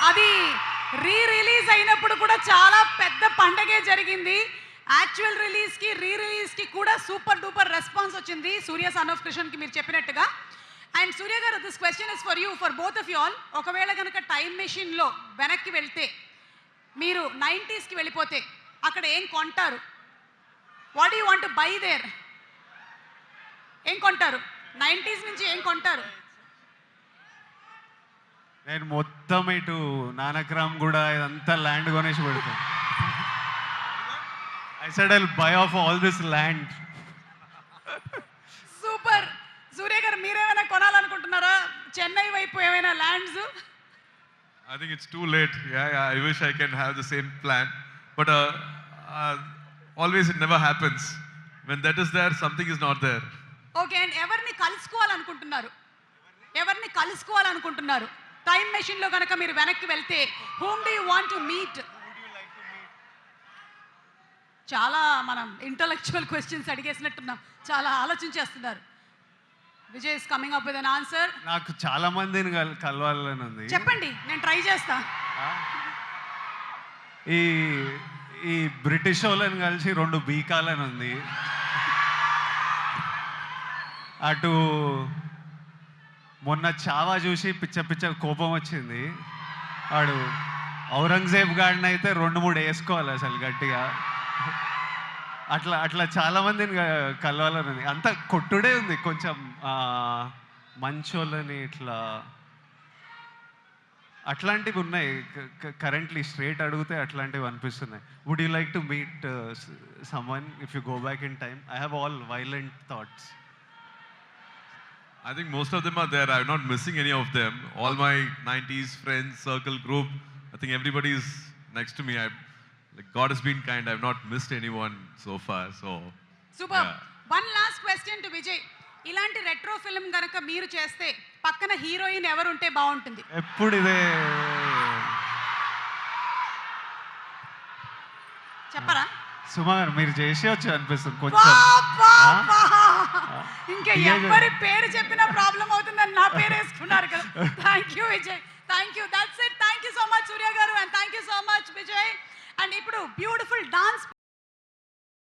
అది రిలీజ్ అయినప్పుడు కూడా చాలా పెద్ద పండగే జరిగింది. యాక్చువల్ రిలీజ్కి రిలీజ్కి కూడా సూపర్ డూపర్ రెస్పాన్స్ వచ్చింది సూర్య సన్ ఆఫ్ కృష్ణకి మీరు చెప్పినట్టుగా. అండ్ సూర్య గారు, this question is for you, for both of you all. ఒకవేళ కనుక టైం మెషిన్లో వెనక్కి వెళ్తే, మీరు 90స్కి వెళ్ళిపోతే అక్కడ ఏం కొంటారు? What you want to by their? ఏం కొంటారు? 90s నుంచి ఏం కొంటారు? నేను మొత్తం ఇటు నానక్రామ్ కూడా ఇదంతా ల్యాండ్ కొనేసి పెడతాను. I said I'll buy off all this land. Super. Surya garu, మీరేమైనా కొనాలనుకుంటున్నారా? చెన్నై వైపు ఏమైనా lands? I think it's too late. Yeah, I wish I can have the same plan. But always it never happens. When that is there, something is not there. Okay. And ఎవరిని కలుసుకోవాలనుకుంటున్నారు? ఎవరిని కలుసుకోవాలనుకుంటున్నారు? Time మెషిన్లో కనుక మీరు వెనక్కి వెళ్తే whom do you want to meet? చాలా మనం intellectual questions అడిగేసినట్టున్నాం. చాలా ఆలోచించేస్తున్నారు. Vijay is coming up with an answer. నాకు చాలా మందిని కలవాలని ఉంది. చెప్పండి, నేను ట్రై చేస్తా. ఈ ఈ బ్రిటిష్ వాళ్ళని కలిసి 2 బీకాలని ఉంది. అటు మొన్న చావా చూసి పిచ్చ కోపం వచ్చింది. వాడు ఔరంగజేబ్ గాడిని అయితే 2-3 వేసుకోవాలి అసలు గట్టిగా. అట్లా చాలా మందిని కలవాలని ఉంది. అంత కొట్టుడే ఉంది. కొంచెం మంచోళ్ళని ఇట్లా అట్లాంటివి ఉన్నాయి. కరెంట్లీ స్ట్రేట్ అడిగితే అట్లాంటివి అనిపిస్తున్నాయి. Would you like to meet someone if you go back in time? I have all violent thoughts. I think most of them are there. I'm not missing any of them. All my 90s friends, circle, group, I think everybody is next to me. Like God has been kind. I've not missed anyone so far. So super. One last question to Vijay. ఇలాంటి retro film గనక మీరు చేస్తే పక్కన heroine ఎవరు ఉంటే బాగుంటుంది? ఎప్పుడు ఇదే చెప్పరా? సుమా గారు, మీరు చేసేయచ్చు అనిపిస్తుంది కొంచెం. ఇంకా ఎవరి పేరు చెప్పినా ప్రాబ్లం అవుతుందని నా పేరు వేసుకున్నారు కదా. Thank you Vijay. Thank you. That's it. Thank you so much Surya garu, and thank you so much Vijay. And ఇప్పుడు బ్యూటిఫుల్ డాన్స్